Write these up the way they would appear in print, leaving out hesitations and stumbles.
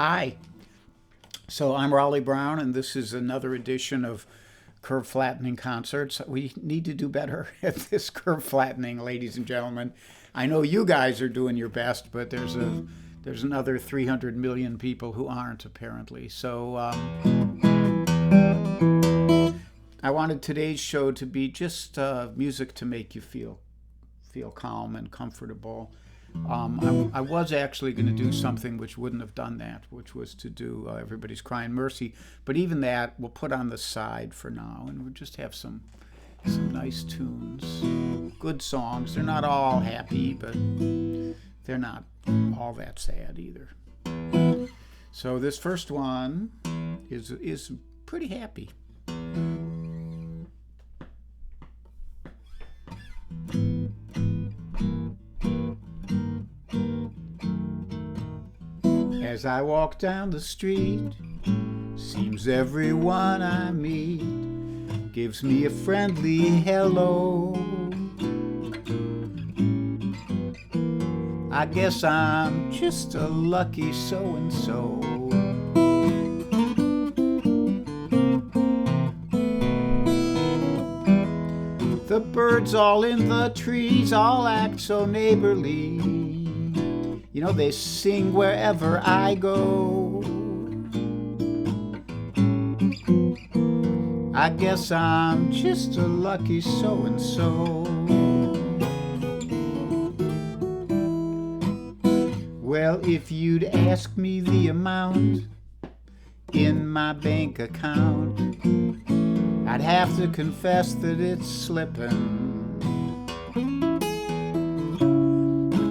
Hi. So I'm Raleigh Brown, and this is another edition of curve flattening concerts. We need to do better at this curve flattening, ladies and gentlemen. I know you guys are doing your best, but there's another 300 million people who aren't, apparently. So I wanted today's show to be just music to make you feel calm and comfortable. I was actually going to do something which wouldn't have done that, which was to do Everybody's Crying Mercy. But even that we'll put on the side for now, and we'll just have some nice tunes, good songs. They're not all happy, but they're not all that sad either. So this first one is pretty happy. As I walk down the street, seems everyone I meet gives me a friendly hello. I guess I'm just a lucky so-and-so. The birds all in the trees all act so neighborly. You know, they sing wherever I go. I guess I'm just a lucky so-and-so. Well, if you'd ask me the amount in my bank account, I'd have to confess that it's slipping.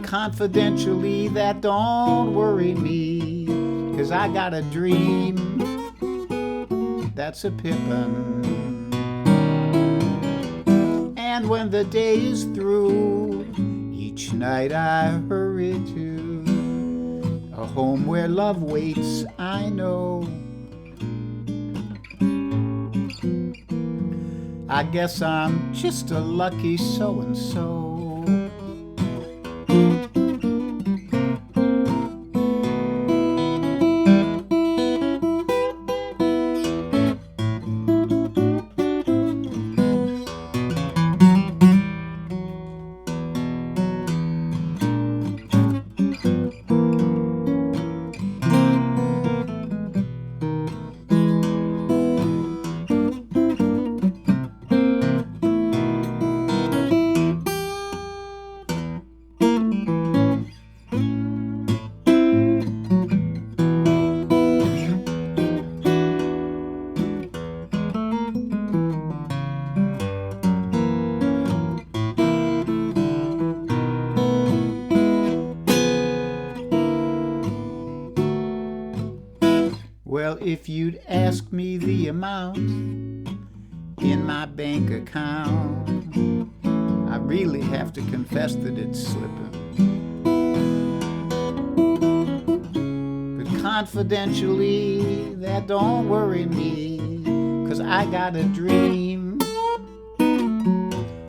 Confidentially, that don't worry me, 'cause I got a dream that's a pippin'. And when the day is through, each night I hurry to a home where love waits, I know. I guess I'm just a lucky so-and-so. Well, if you'd ask me the amount in my bank account, I really have to confess that it's slipping. But confidentially, that don't worry me, 'cause I got a dream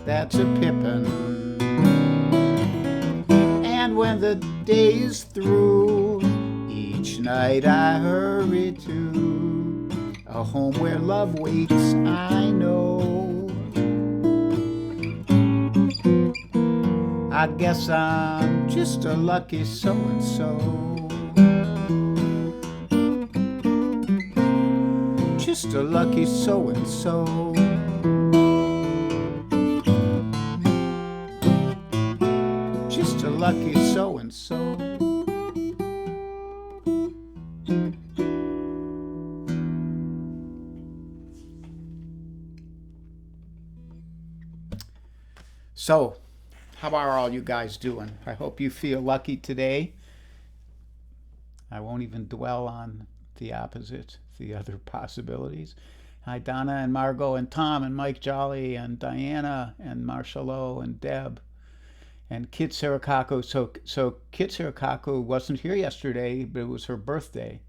that's a pippin'. And when the day is through, each night I hurry to a home where love waits, I know. I guess I'm just a lucky so-and-so. Just a lucky so-and-so. Just a lucky so-and-so. So, how are all you guys doing? I hope you feel lucky today. I won't even dwell on the opposite, the other possibilities. Hi, Donna and Margot and Tom and Mike Jolly and Diana and Marshalo and Deb and Kit Sarakaku. So Kit Sarakaku wasn't here yesterday, but it was her birthday.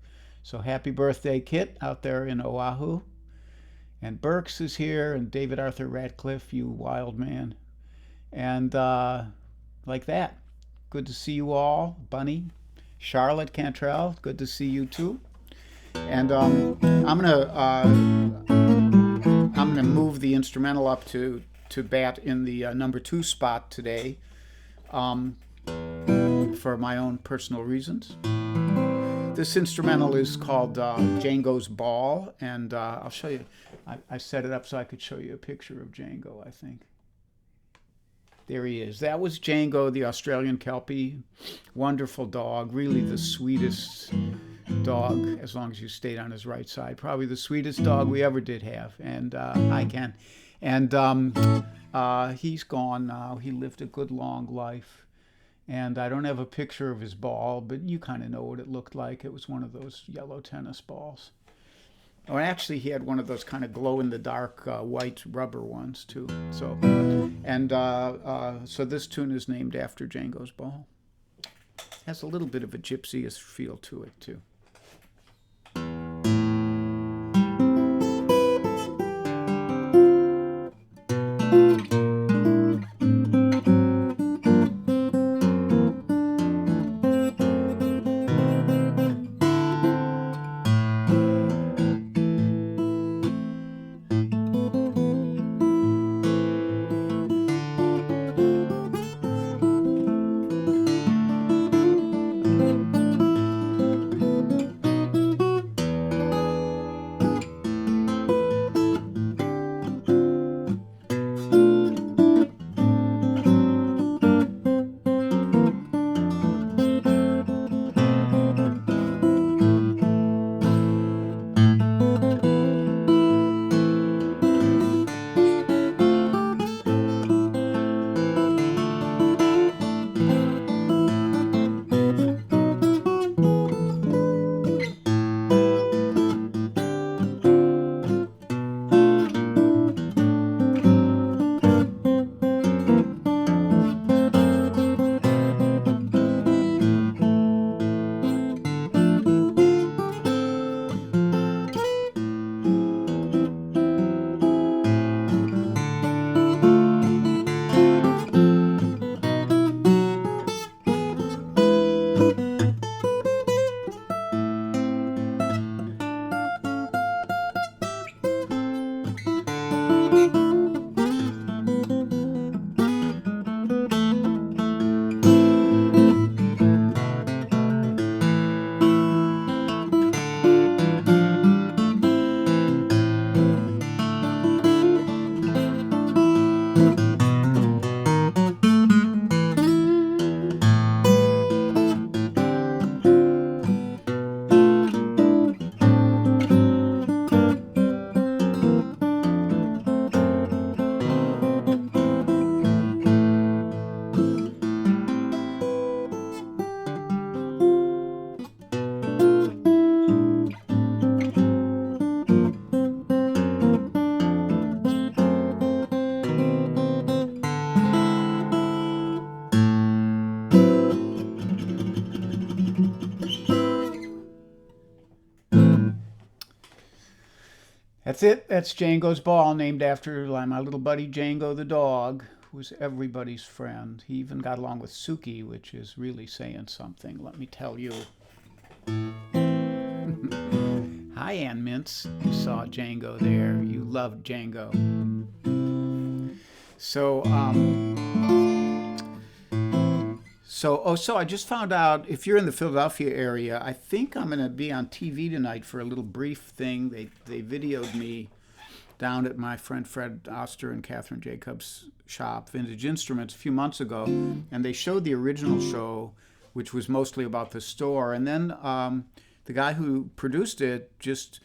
So happy birthday, Kit, out there in Oahu. And Burks is here, and David Arthur Ratcliffe, you wild man. And like that. Good to see you all. Bunny, Charlotte Cantrell, good to see you too. And I'm gonna move the instrumental up to bat in the number 2 spot today, um, for my own personal reasons. This instrumental is called Djangos Ball, and I'll show you. I set it up so I could show you a picture of Django, I think. There he is. That was Django, the Australian Kelpie. Wonderful dog, really the sweetest dog, as long as you stayed on his right side. Probably the sweetest dog we ever did have. And hi, Ken. And he's gone now. He lived a good long life. And I don't have a picture of his ball, but you kind of know what it looked like. It was one of those yellow tennis balls. Oh, actually, he had one of those kind of glow-in-the-dark white rubber ones, too. So, and so this tune is named after Djangos Ball. Has a little bit of a gypsy-ish feel to it, too. That's it. That's Djangos Ball, named after my little buddy Django the dog, who was everybody's friend. He even got along with Suki, which is really saying something, let me tell you. Hi, Ann Mintz. You saw Django there. You loved Django. So I just found out, if you're in the Philadelphia area, I think I'm going to be on TV tonight for a little brief thing. They videoed me down at my friend Fred Oster and Catherine Jacobs' shop, Vintage Instruments, a few months ago, and they showed the original show, which was mostly about the store. And then the guy who produced it just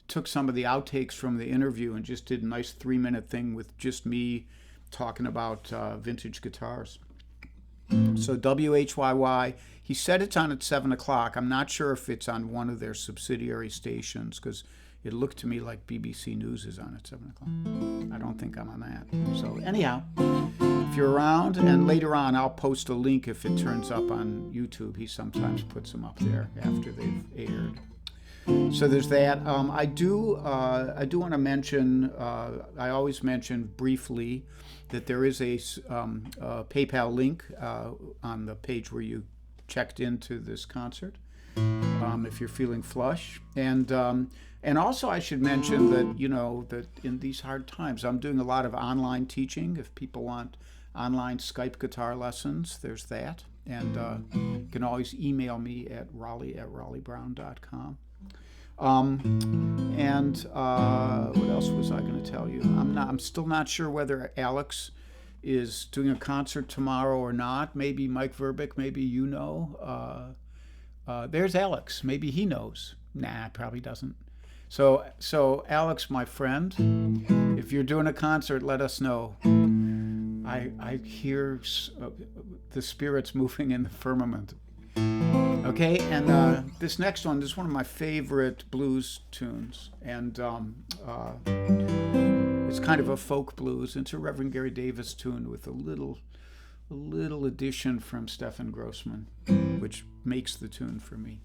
took some of the outtakes from the interview and just did a nice 3-minute thing with just me talking about vintage guitars. So WHYY, he said it's on at 7 o'clock. I'm not sure if it's on one of their subsidiary stations, because it looked to me like BBC News is on at 7 o'clock. I don't think I'm on that. So anyhow, if you're around, and later on I'll post a link if it turns up on YouTube. He sometimes puts them up there after they've aired. So there's that. I do want to mention, I always mention briefly that there is a PayPal link on the page where you checked into this concert. If you're feeling flush, and also I should mention that that in these hard times, I'm doing a lot of online teaching. If people want online Skype guitar lessons, there's that, and you can always email me at raleigh@raleigh.brown.com. What else was I going to tell you? I'm still not sure whether Alex is doing a concert tomorrow or not. Maybe Mike Verbeek, maybe there's Alex. Maybe he knows. Nah, probably doesn't. So Alex, my friend, if you're doing a concert, let us know. I hear the spirits moving in the firmament. Okay, and this next one, this is one of my favorite blues tunes, and it's kind of a folk blues. It's a Reverend Gary Davis tune with a little addition from Stephen Grossman, which makes the tune for me.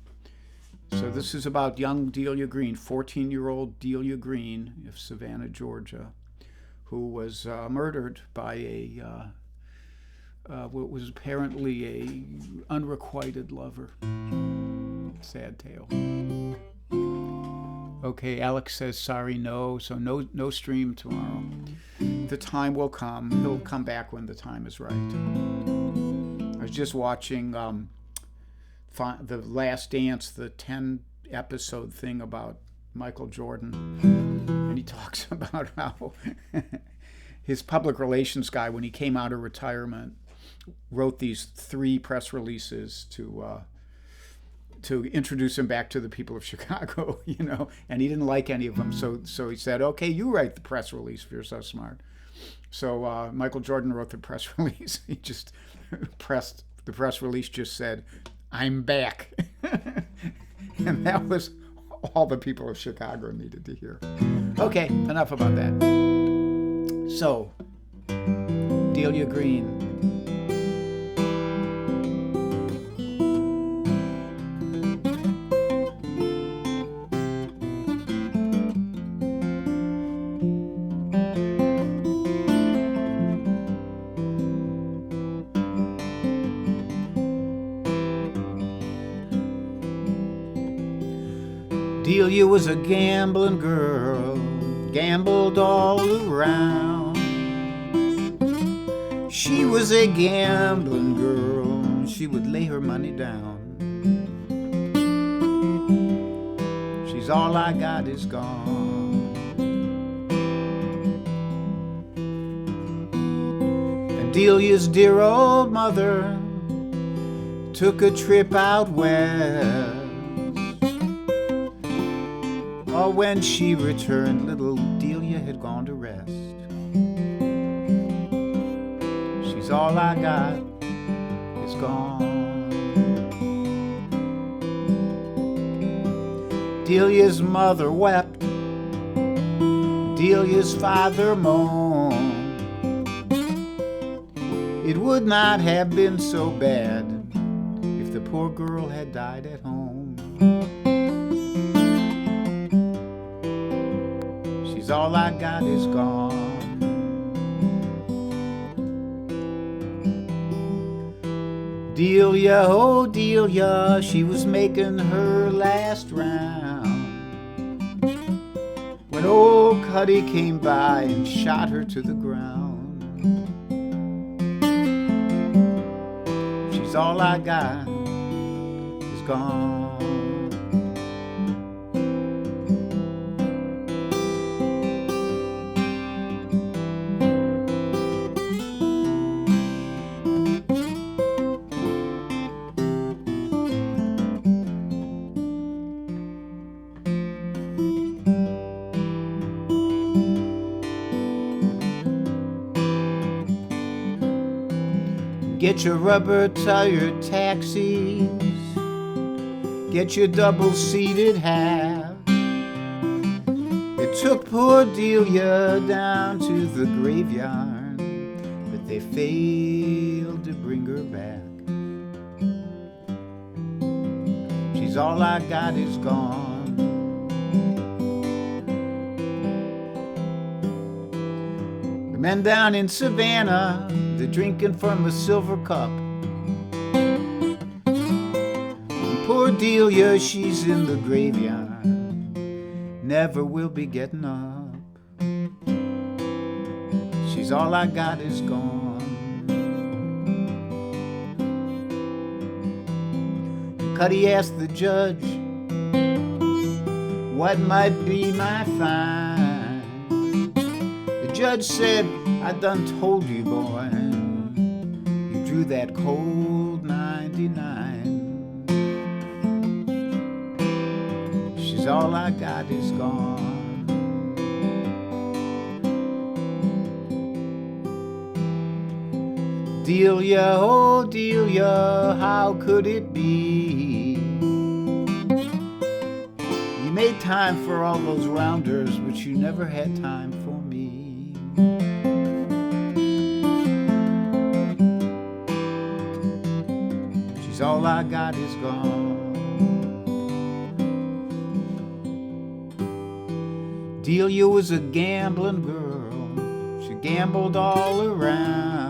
So this is about young Delia Green, 14-year-old Delia Green of Savannah, Georgia, who was murdered by what was apparently a unrequited lover. Sad tale. Okay, Alex says sorry, no, so no stream tomorrow. The time will come. He'll come back when the time is right. I was just watching The Last Dance, the 10-episode thing about Michael Jordan, and he talks about how his public relations guy, when he came out of retirement, wrote these 3 press releases to introduce him back to the people of Chicago, and he didn't like any of them. So he said, okay, you write the press release if you're so smart. So Michael Jordan wrote the press release. He just the press release just said, I'm back. And that was all the people of Chicago needed to hear. Okay, enough about that. So, Delia Green. Delia was a gambling girl, gambled all around. She was a gambling girl, she would lay her money down. She's all I got is gone. And Delia's dear old mother took a trip out west. Oh, when she returned, little Delia had gone to rest. She's all I got is gone. Delia's mother wept, Delia's father moaned. It would not have been so bad if the poor girl had died at home. All I got is gone. Delia, oh Delia, she was making her last round when old Cuddy came by and shot her to the ground. She's all I got is gone. Get your rubber-tired taxis, get your double-seated half. It took poor Delia down to the graveyard, but they failed to bring her back. She's all I got is gone. The men down in Savannah, they're drinking from a silver cup. Delia, she's in the graveyard, never will be getting up. She's all I got is gone. Cuddy asked the judge, what might be my fine? The judge said, I done told you, boy, you drew that cold 99. She's all I got is gone. Delia, oh Delia, how could it be? You made time for all those rounders, but you never had time for me. She's all I got is gone. Delia was a gambling girl, she gambled all around.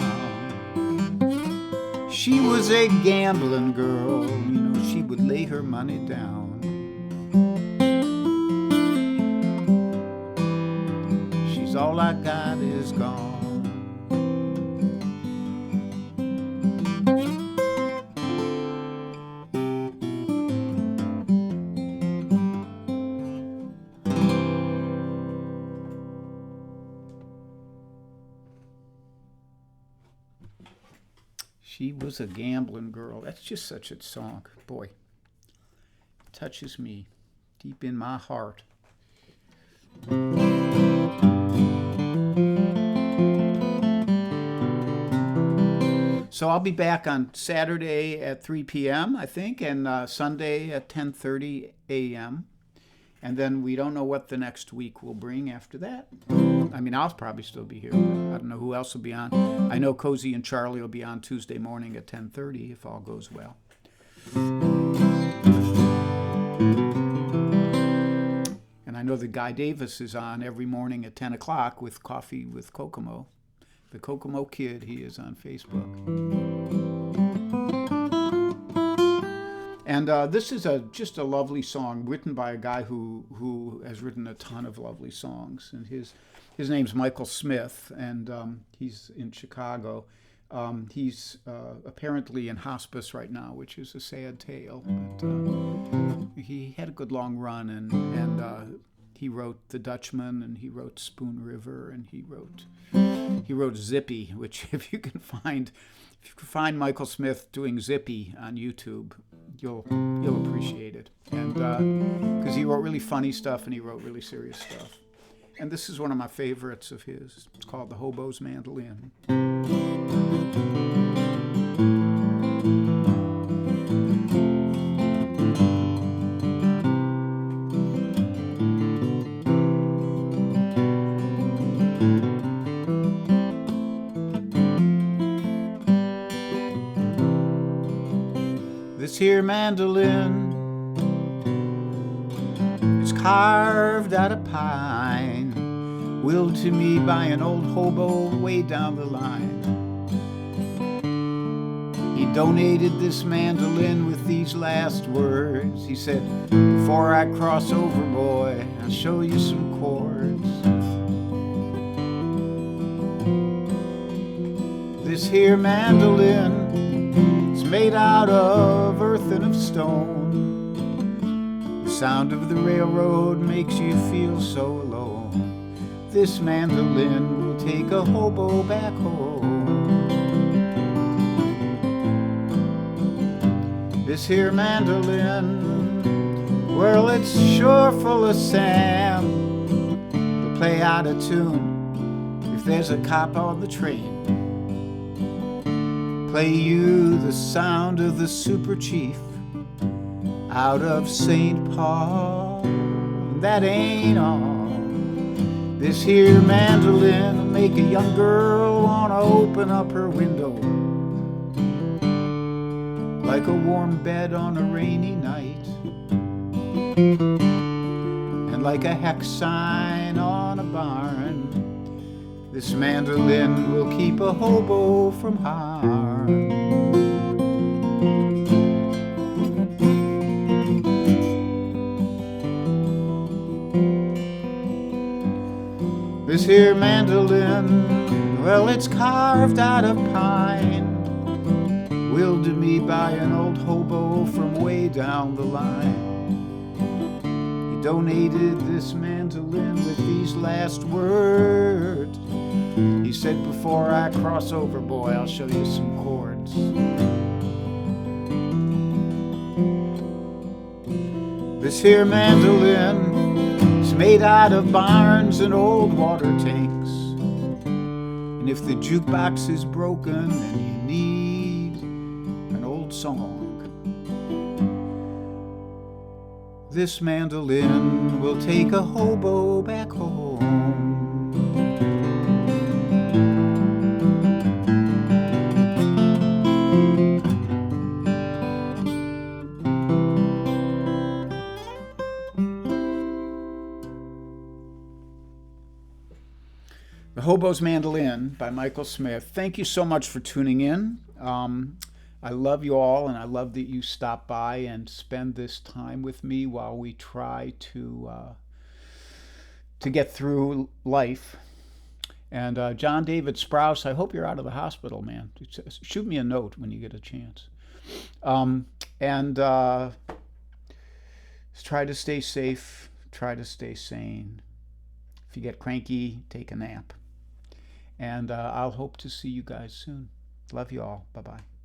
She was a gambling girl, you know, she would lay her money down. She's all I got is gone. She was a gambling girl. That's just such a song. Boy, it touches me deep in my heart. So I'll be back on Saturday at 3 p.m., I think, and Sunday at 10:30 a.m. And then we don't know what the next week will bring after that. I mean, I'll probably still be here, but I don't know who else will be on. I know Cozy and Charlie will be on Tuesday morning at 10:30 if all goes well. And I know that Guy Davis is on every morning at 10 o'clock with Coffee with Kokomo. The Kokomo Kid, he is on Facebook. And this is just a lovely song written by a guy who has written a ton of lovely songs. And his name's Michael Smith, and he's in Chicago. He's apparently in hospice right now, which is a sad tale. But he had a good long run, and he wrote The Dutchman, and he wrote Spoon River, and he wrote Zippy, which if you can find Michael Smith doing Zippy on YouTube, you'll appreciate it. And because he wrote really funny stuff and he wrote really serious stuff. And this is one of my favorites of his. It's called The Hobo's Mandolin. This here mandolin is carved out of pine, willed to me by an old hobo way down the line. He donated this mandolin with these last words. He said, before I cross over, boy, I'll show you some chords. This here mandolin is made out of earth and of stone. The sound of the railroad makes you feel so alone. This mandolin will take a hobo back home. This here mandolin, well, it's sure full of sand. It'll play out of tune if there's a cop on the train. Play you the sound of the super chief out of St. Paul. That ain't all. This here mandolin will make a young girl wanna open up her window, like a warm bed on a rainy night, and like a hex sign on a barn. This mandolin will keep a hobo from harm. This here mandolin, well, it's carved out of pine, willed to me by an old hobo from way down the line. He donated this mandolin with these last words. He said, before I cross over, boy, I'll show you some chords. This here mandolin is made out of barns and old water tanks. And if the jukebox is broken, then you need an old song. This mandolin will take a hobo back home. The Hobo's Mandolin by Michael Smith. Thank you so much for tuning in. I love you all, and I love that you stop by and spend this time with me while we try to get through life. And John David Sprouse, I hope you're out of the hospital, man. Shoot me a note when you get a chance. Try to stay safe. Try to stay sane. If you get cranky, take a nap. And I'll hope to see you guys soon. Love you all. Bye-bye.